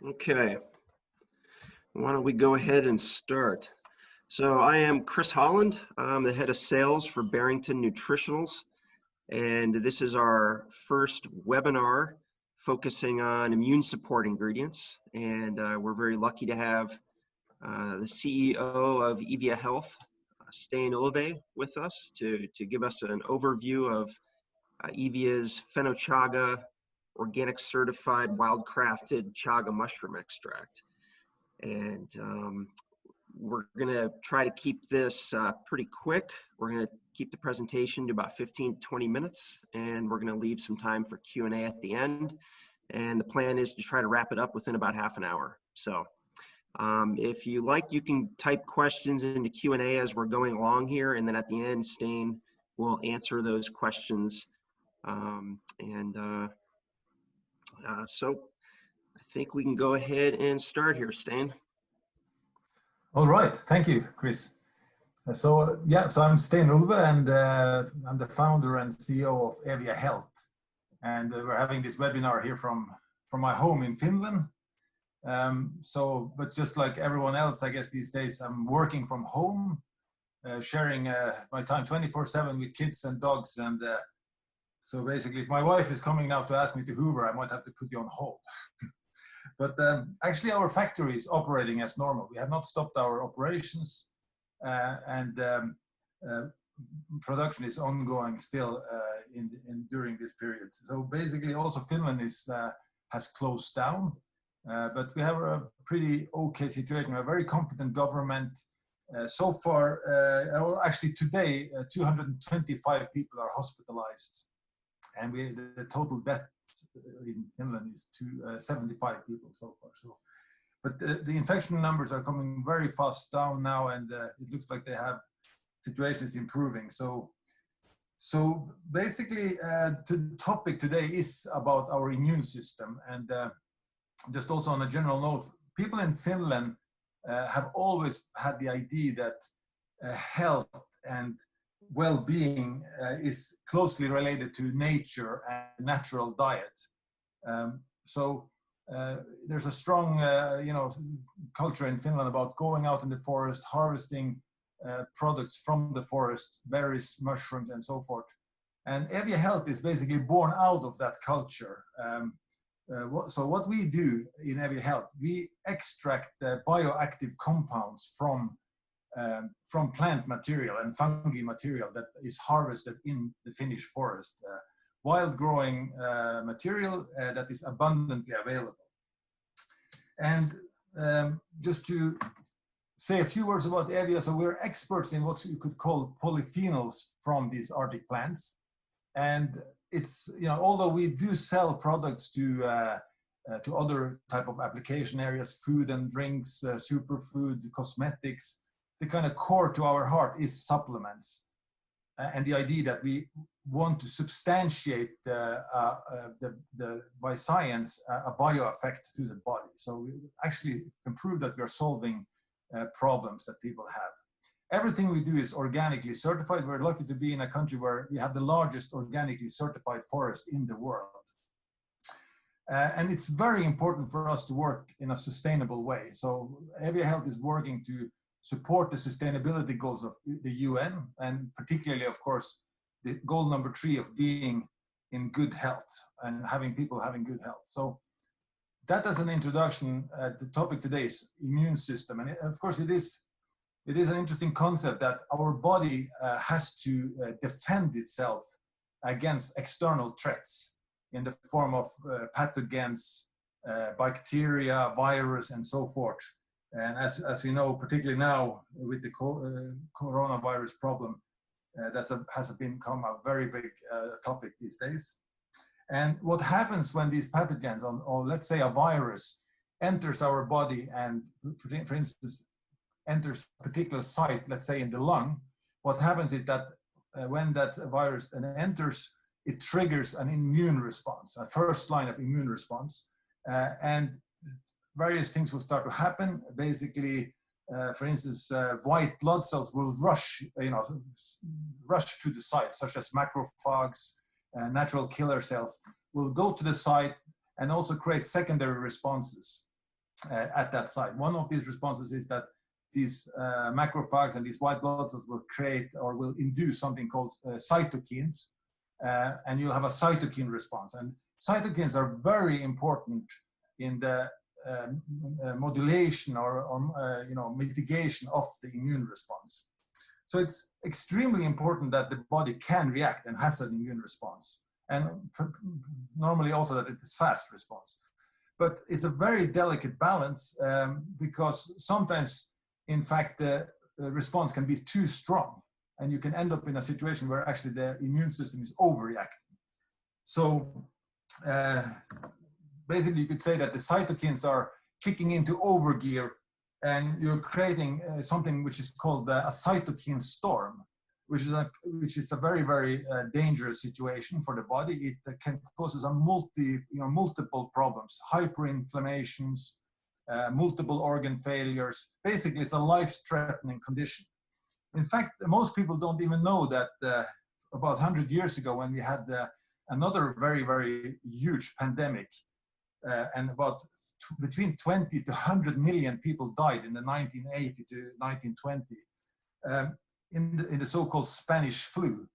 Okay, why don't we go ahead and start? So I am Chris Holland. I'm the head of sales for Barrington Nutritionals, and this is our first webinar focusing on immune support ingredients. And we're very lucky to have the CEO of Evia Health, Stan Uleve, with us to give us an overview of Evia's Feno Chaga organic certified wild crafted Chaga mushroom extract. And we're going to try to keep this pretty quick. We're going to keep the presentation to about 15 to 20 minutes, and we're going to leave some time for Q&A at the end. And the plan is to try to wrap it up within about half an hour. So if you like, you can type questions into Q&A as we're going along here, and then at the end, Stan will answer those questions. So I think we can go ahead and start here, Stan. All right, thank you, Chris. So I'm Sten Ulve, and I'm the founder and CEO of Evia Health. And we're having this webinar here from my home in Finland. But just like everyone else, I guess these days I'm working from home, sharing my time 24/7 with kids and dogs. And so basically, if my wife is coming now to ask me to Hoover, I might have to put you on hold. But actually, our factory is operating as normal. We have not stopped our operations, and production is ongoing still during this period. So basically, also Finland has closed down, but we have a pretty okay situation. We have a very competent government. So far, actually today, 225 people are hospitalized, and the total death in Finland is 75 people so far. But the infection numbers are coming very fast down now, and it looks like situation is improving. So basically, the topic today is about our immune system, and just also on a general note, people in Finland have always had the idea that health and well-being is closely related to nature and natural diet. There's a strong, culture in Finland about going out in the forest, harvesting products from the forest, berries, mushrooms, and so forth. And Evia Health is basically born out of that culture. So what we do in Evia Health, we extract the bioactive compounds from plant material and fungi material that is harvested in the Finnish forest, wild growing material that is abundantly available. And just to say a few words about Evia, so we're experts in what you could call polyphenols from these Arctic plants. And it's, although we do sell products to other type of application areas, food and drinks, superfood, cosmetics, the kind of core to our heart is supplements, and the idea that we want to substantiate by science a bio effect to the body. So we actually can prove that we are solving problems that people have. Everything we do is organically certified. We're lucky to be in a country where we have the largest organically certified forest in the world. And it's very important for us to work in a sustainable way. So Evia Health is working to support the sustainability goals of the UN, and particularly, of course, the goal number 3 of being in good health and having people having good health. So that as an introduction, the topic today is immune system. And of course, it is an interesting concept that our body has to defend itself against external threats in the form of pathogens, bacteria, virus, and so forth. And as we know, particularly now with the coronavirus problem, has become a very big topic these days. And what happens when these pathogens, or let's say a virus, enters our body and, for instance, enters a particular site, let's say in the lung, what happens is that when that virus enters, it triggers an immune response, a first line of immune response, and various things will start to happen. Basically, for instance, white blood cells will rush to the site, such as macrophages, natural killer cells, will go to the site and also create secondary responses. at that site. One of these responses is that these macrophages and these white blood cells will create or will induce something called cytokines, and you'll have a cytokine response. And cytokines are very important in the modulation or mitigation of the immune response. So it's extremely important that the body can react and has an immune response, and normally also that it is fast response. But it's a very delicate balance because sometimes, in fact, the response can be too strong, and you can end up in a situation where actually the immune system is overreacting. So basically, you could say that the cytokines are kicking into overgear, and you're creating something which is called a cytokine storm, which is a very, very dangerous situation for the body. It can causes a multiple problems, hyperinflammations, multiple organ failures. Basically, it's a life-threatening condition. In fact, most people don't even know that about 100 years ago, when we had another very, very huge pandemic, and about between 20 to 100 million people died in the 1980 to 1920 in the so-called Spanish flu.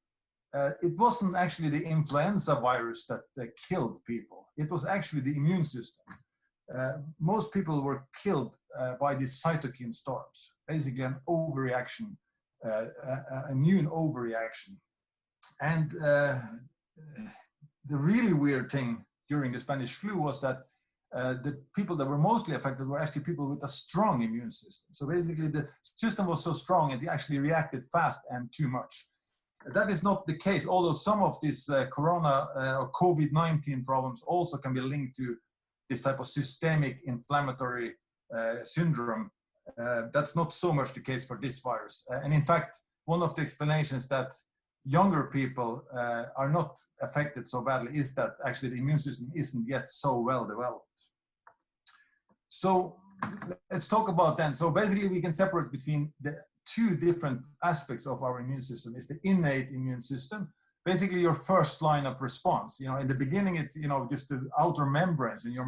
It wasn't actually the influenza virus that killed people. It was actually the immune system. Most people were killed by these cytokine storms, basically an overreaction, immune overreaction. And the really weird thing during the Spanish flu was that the people that were mostly affected were actually people with a strong immune system. So basically the system was so strong and they actually reacted fast and too much. That is not the case, although some of these corona or COVID-19 problems also can be linked to this type of systemic inflammatory syndrome. That's not so much the case for this virus. And in fact, one of the explanations that younger people are not affected so badly is that actually the immune system isn't yet so well developed. So let's talk about then. So basically we can separate between the two different aspects of our immune system. Is the innate immune system, basically your first line of response. In the beginning, it's, just the outer membranes and your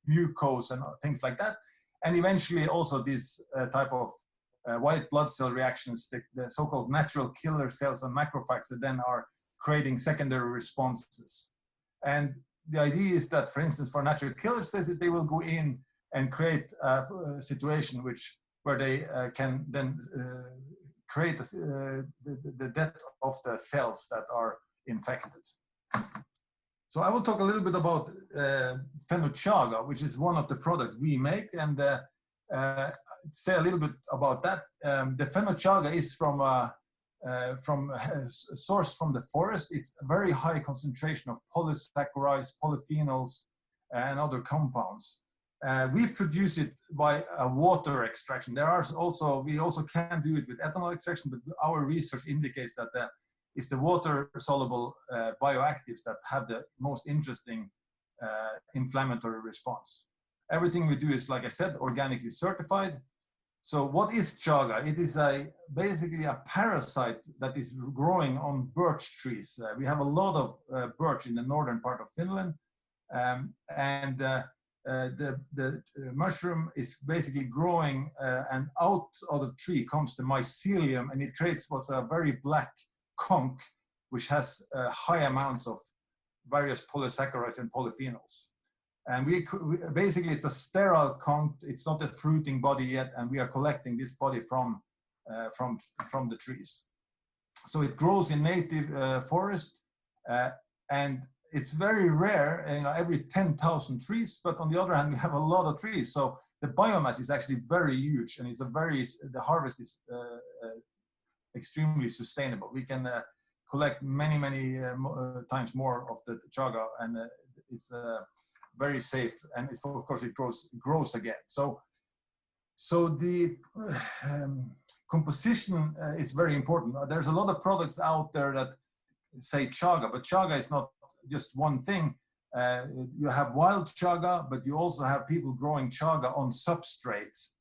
mucose and things like that. And eventually also this type of white blood cell reactions, the so-called natural killer cells and macrophages that then are creating secondary responses. And the idea is that, for instance, for natural killer cells, they will go in and create a situation where they can then create the death of the cells that are infected. So I will talk a little bit about Feno Chaga, which is one of the products we make, and say a little bit about that. The Feno Chaga is sourced from the forest. It's a very high concentration of polysaccharides, polyphenols, and other compounds. We produce it by a water extraction. We also can do it with ethanol extraction, but our research indicates that it's the water-soluble bioactives that have the most interesting inflammatory response. Everything we do is, like I said, organically certified. So what is chaga? It is basically a parasite that is growing on birch trees. We have a lot of birch in the northern part of Finland, and the mushroom is basically growing, and out of the tree comes the mycelium, and it creates what's a very black conch, which has high amounts of various polysaccharides and polyphenols. And basically it's a sterile conch. It's not a fruiting body yet, and we are collecting this body from the trees. So it grows in native forest, and it's very rare, every 10,000 trees. But on the other hand, we have a lot of trees, so the biomass is actually very huge, and the harvest is extremely sustainable. We can collect many times more of the chaga, and it's very safe, and of course it grows again. So the composition is very important. There's a lot of products out there that say chaga, but chaga is not just one thing. You have wild chaga, but you also have people growing chaga on substrates.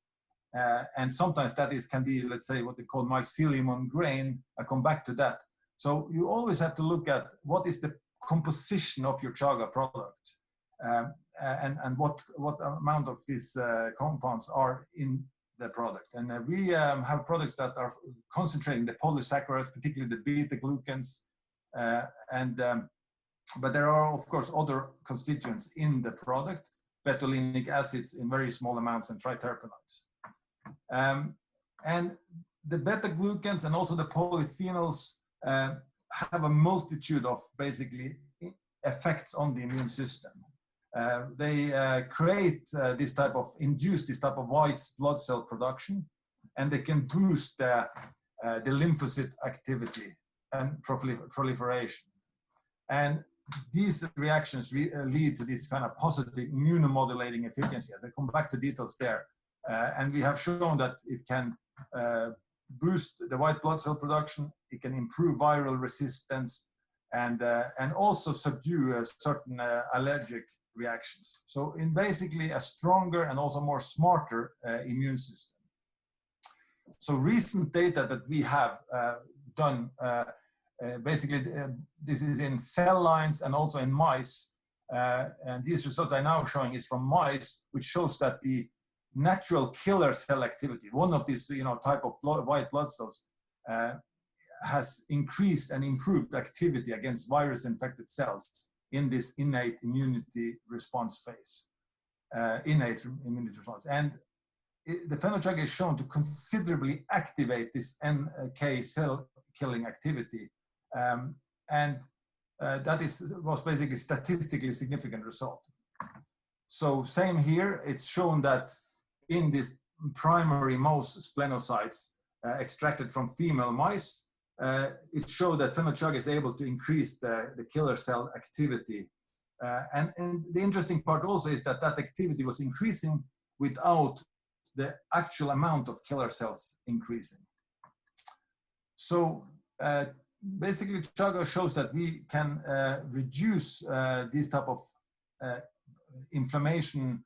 And sometimes can be, let's say, what they call mycelium on grain. I come back to that. So you always have to look at what is the composition of your chaga product. and what amount of these compounds are in the product. And we have products that are concentrating the polysaccharides, particularly the beta-glucans, but there are, of course, other constituents in the product, betulinic acids in very small amounts and triterpenoids. And the beta-glucans and also the polyphenols have a multitude of basically effects on the immune system. They induce this type of white blood cell production, and they can boost the lymphocyte activity and proliferation. And these reactions lead to this kind of positive immunomodulating efficacy. As I come back to details there, and we have shown that it can boost the white blood cell production, it can improve viral resistance, and also subdue certain allergic reactions. So in basically a stronger and also more smarter immune system. So recent data that we have done, this is in cell lines and also in mice, and these results I'm now showing is from mice, which shows that the natural killer cell activity, one of these type of white blood cells, has increased and improved activity against virus-infected cells in this innate immunity response phase, And the Feno-Chaga is shown to considerably activate this NK cell killing activity, and that was basically statistically significant result. So same here, it's shown that in this primary mouse splenocytes extracted from female mice, it showed that Feno-Chaga is able to increase the killer cell activity. And the interesting part also is that activity was increasing without the actual amount of killer cells increasing. So basically, Chaga shows that we can reduce these type of inflammation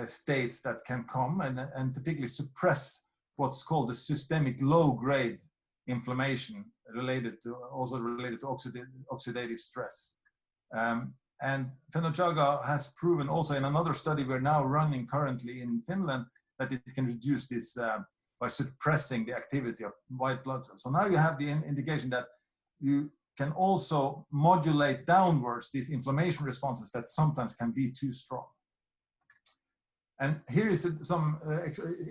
states that can come, and particularly suppress what's called the systemic low-grade inflammation related to oxidative stress. And Feno-Chaga has proven also in another study we're now running currently in Finland that it can reduce this by suppressing the activity of white blood cells. So now you have the indication that you can also modulate downwards these inflammation responses that sometimes can be too strong. And here is some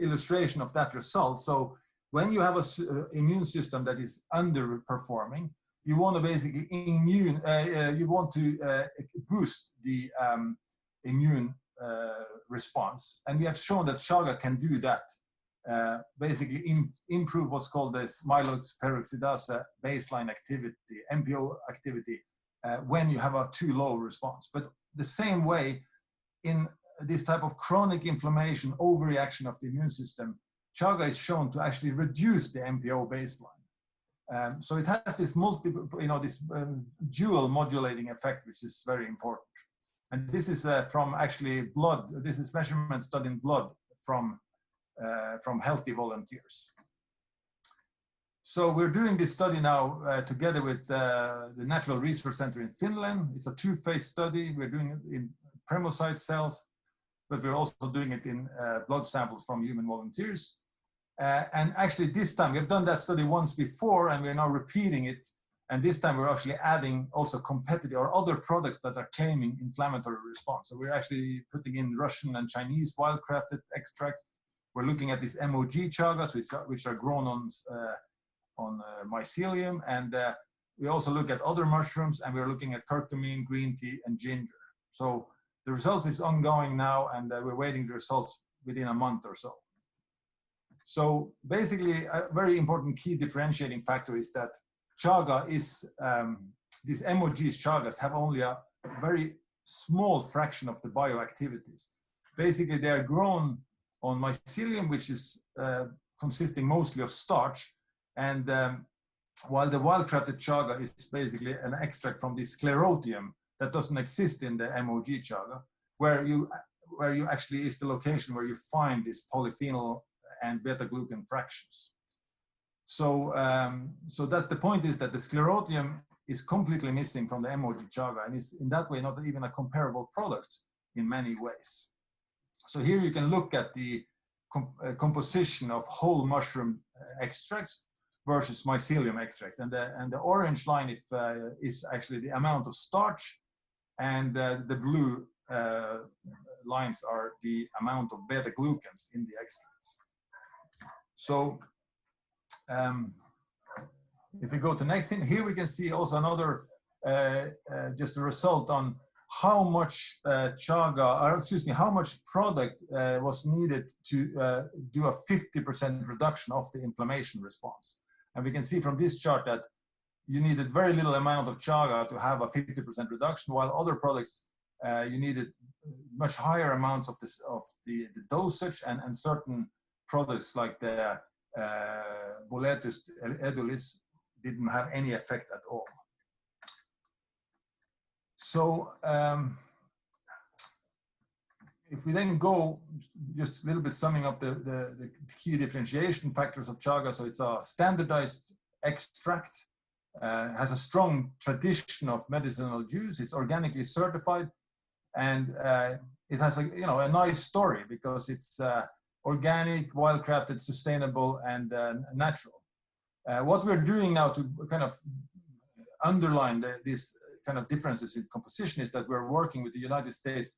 illustration of that result. So when you have an immune system that is underperforming, you want to basically boost the immune response. And we have shown that Chaga can do that. Basically improve what's called this myeloid peroxidase baseline activity, MPO activity, when you have a too low response. But the same way in this type of chronic inflammation, overreaction of the immune system, Chaga is shown to actually reduce the MPO baseline. So it has this dual modulating effect, which is very important. And this is from actually blood. This is measurements done in blood from healthy volunteers. So we're doing this study now together with the Natural Resource Center in Finland. It's a two-phase study. We're doing it in premocyte cells, but we're also doing it in blood samples from human volunteers. And actually this time, we've done that study once before, and we're now repeating it. And this time we're actually adding also competitive or other products that are claiming inflammatory response. So we're actually putting in Russian and Chinese wild-crafted extracts. We're looking at these MOG chagas, which are grown on mycelium. And we also look at other mushrooms, and we're looking at curcumin, green tea, and ginger. So the results is ongoing now, and we're waiting the results within a month or so. So basically, a very important key differentiating factor is that Chaga is, these MOGs Chagas have only a very small fraction of the bioactivities. Basically, they are grown on mycelium, which is consisting mostly of starch. And while the wild-crafted Chaga is basically an extract from the sclerotium that doesn't exist in the MOG Chaga, where you actually is the location where you find this polyphenol and beta-glucan fractions. So, so that's the point, is that the sclerotium is completely missing from the MOG Chaga, and is in that way not even a comparable product in many ways. So here you can look at the composition of whole mushroom extracts versus mycelium extract, and the orange line is actually the amount of starch, and the blue lines are the amount of beta glucans in the extracts. So if we go to next thing, here we can see also another just a result on how much how much product was needed to do a 50% reduction of the inflammation response. And we can see from this chart that you needed very little amount of chaga to have a 50% reduction, while other products you needed much higher amounts of the dosage, and certain products like the Boletus edulis didn't have any effect at all. So if we then go just a little bit summing up the key differentiation factors of chaga, so it's a standardized extract, has a strong tradition of medicinal juice, it's organically certified, and it has a nice story because it's organic, wild-crafted, sustainable, and natural. What we're doing now to kind of underline these kind of differences in composition is that we're working with the United States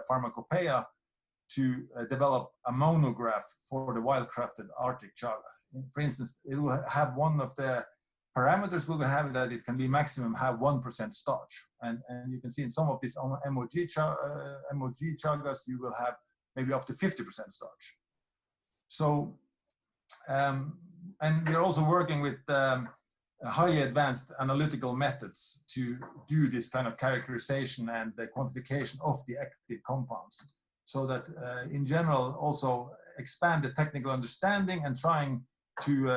Pharmacopoeia to develop a monograph for the wild-crafted Arctic chaga. For instance, it will have one of the parameters will have that it can be maximum have 1% starch. And you can see in some of these MOG chagas, you will have maybe up to 50% starch. So, and we're also working with highly advanced analytical methods to do this kind of characterization and the quantification of the active compounds, so that in general also expand the technical understanding and trying to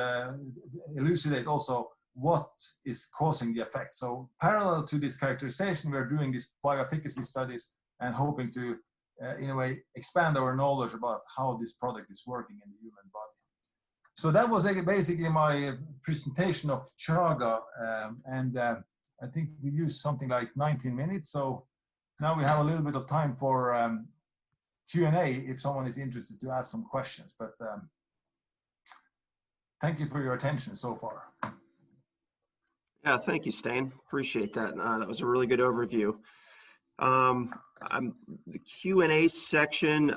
elucidate also what is causing the effect. So parallel to this characterization, we're doing these bioefficacy studies and hoping to, in a way, expand our knowledge about how this product is working in the human body. So that was basically my presentation of chaga, and I think we used something like 19 minutes. So now we have a little bit of time for Q&A if someone is interested to ask some questions. But thank you for your attention so far. Yeah, thank you, Stein. Appreciate that. That was a really good overview. The Q&A section,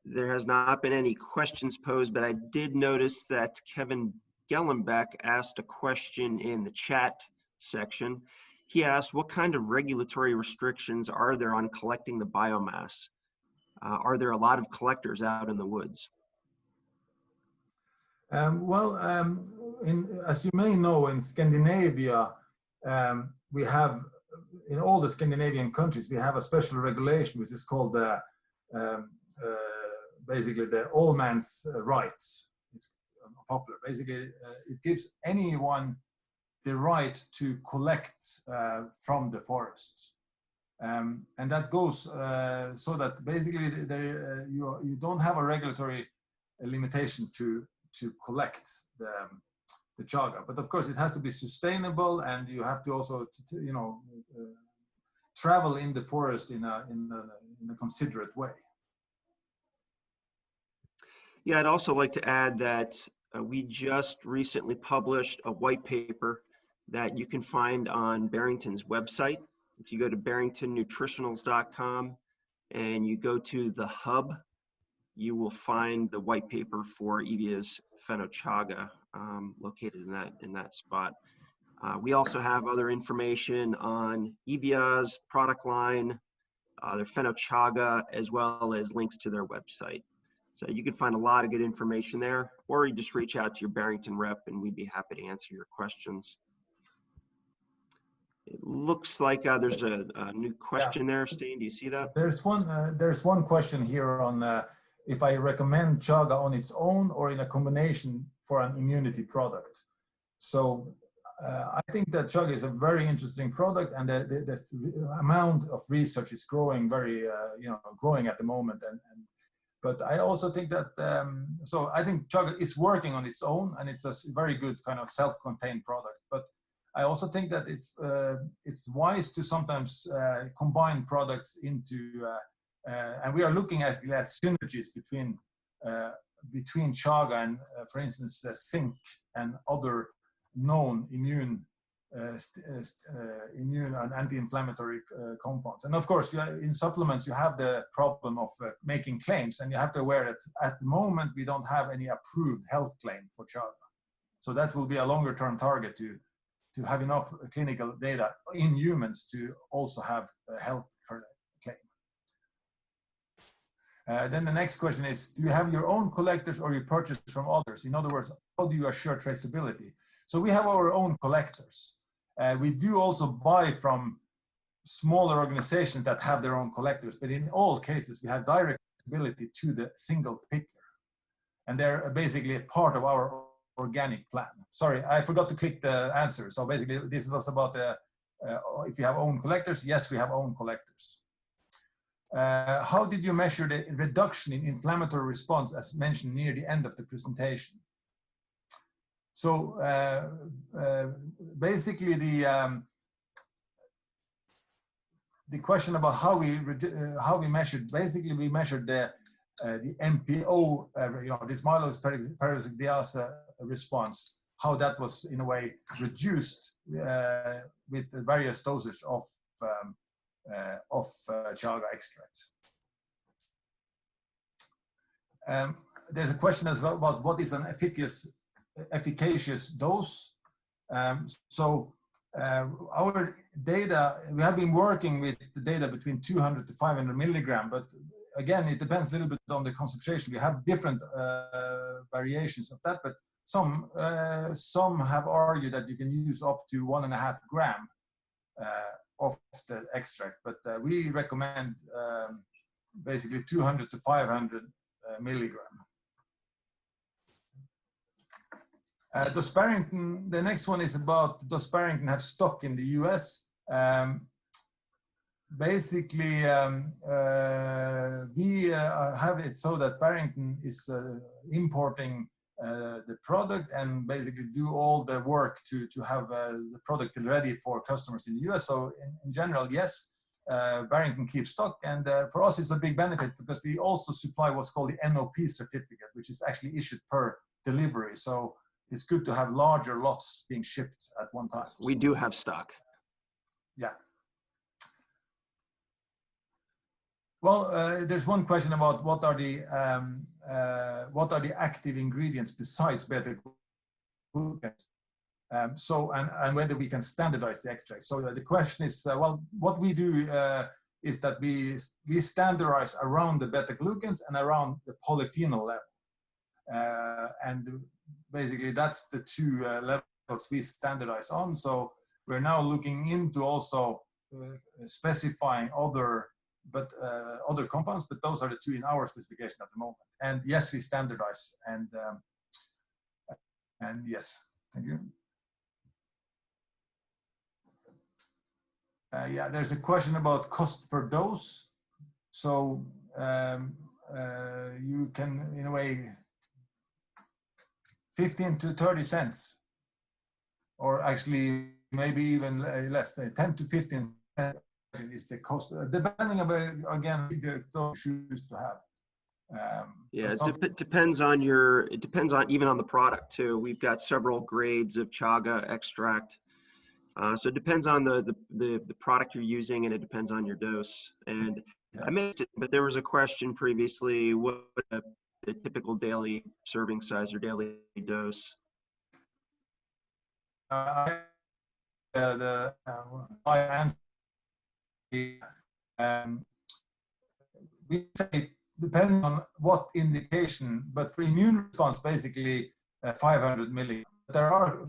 there has not been any questions posed, but I did notice that Kevin Gellenbeck asked a question in the chat section. He asked, what kind of regulatory restrictions are there on collecting the biomass? Are there a lot of collectors out in the woods? As you may know, in Scandinavia, we have, in all the Scandinavian countries, we have a special regulation which is called basically the all man's rights. It's popular. Basically, it gives anyone the right to collect from the forest. And that goes so that basically you don't have a regulatory limitation to collect the chaga, but of course it has to be sustainable, and you have to also travel in the forest in a considerate way. Yeah, I'd also like to add that we just recently published a white paper that you can find on Barrington's website. If you go to barringtonnutritionals.com and you go to the hub, you will find the white paper for Evia's Feno Chaga located in that spot. We also have other information on Evia's product line, their Feno Chaga, as well as links to their website. So you can find a lot of good information there, or you just reach out to your Barrington rep and we'd be happy to answer your questions. It looks like there's a new question there, Steen. Do you see that? There's one question here on if I recommend chaga on its own or in a combination for an immunity product. So I think that chaga is a very interesting product, and the amount of research is growing growing at the moment. But I also think that so I think chaga is working on its own, and it's a very good kind of self-contained product. But I also think that it's wise to sometimes combine products into and we are looking at synergies between Chaga and, for instance, zinc and other known immune and anti-inflammatory compounds. And of course, in supplements, you have the problem of making claims, and you have to aware that at the moment, we don't have any approved health claim for Chaga. So that will be a longer term target to have enough clinical data in humans to also have a health claim. Then the next question is, do you have your own collectors or you purchase from others? In other words, how do you assure traceability? So we have our own collectors. We do also buy from smaller organizations that have their own collectors, but in all cases, we have direct traceability to the single picker. And they're basically a part of our organic plan. Sorry, I forgot to click the answer. So basically, this was about if you have own collectors. Yes, we have own collectors. How did you measure the reduction in inflammatory response as mentioned near the end of the presentation? So basically, the question about how we measured, basically we measured the MPO, this myeloperoxidase response, how that was in a way reduced with the various doses of Chaga extract. There's a question as well about what is an efficacious dose. Our data, we have been working with the data between 200 to 500 milligram, but again, it depends a little bit on the concentration. We have different variations of that, but some have argued that you can use up to 1.5 gram of the extract, but we recommend basically 200 to 500 milligram. Does Barrington, the next one is about, does Barrington have stock in the US? Basically, we have it so that Barrington is importing the product and basically do all the work to have the product ready for customers in the US. So in general, yes, Barrington keeps stock, and for us it's a big benefit because we also supply what's called the NOP certificate, which is actually issued per delivery. So it's good to have larger lots being shipped at one time. We do have stock. Yeah. Well, there's one question about what are the active ingredients besides beta-glucans, and whether we can standardize the extract. So the question is, well, what we do is that we standardize around the beta-glucans and around the polyphenol level, and basically that's the two levels we standardize on. So we're now looking into also specifying other compounds, but those are the two in our specification at the moment. And yes, we standardize, and yes, thank you. Yeah, there's a question about cost per dose. So you can, in a way, 15 to 30 cents, or actually maybe even less, 10 to 15 cents is the cost, depending on, again, the dose you choose to have. Yeah, it depends on even on the product too. We've got several grades of Chaga extract. So it depends on the product you're using, and it depends on your dose. And yeah. I missed it, but there was a question previously, what the typical daily serving size or daily dose? I answer. We say depending on what indication, but for immune response, basically 500 milligrams. There are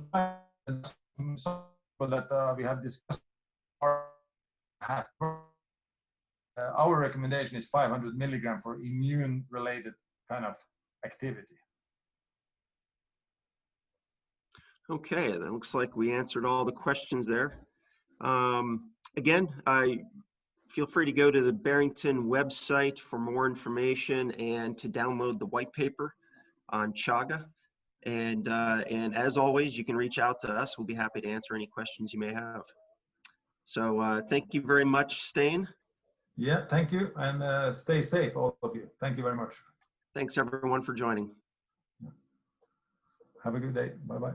some that we have discussed. Our recommendation is 500 milligram for immune-related kind of activity. Okay, that looks like we answered all the questions there. Again, feel free to go to the Barrington website for more information and to download the white paper on Chaga. And as always, you can reach out to us. We'll be happy to answer any questions you may have. So thank you very much, Stijn. Yeah, thank you, and stay safe, all of you. Thank you very much. Thanks everyone for joining. Have a good day. Bye-bye.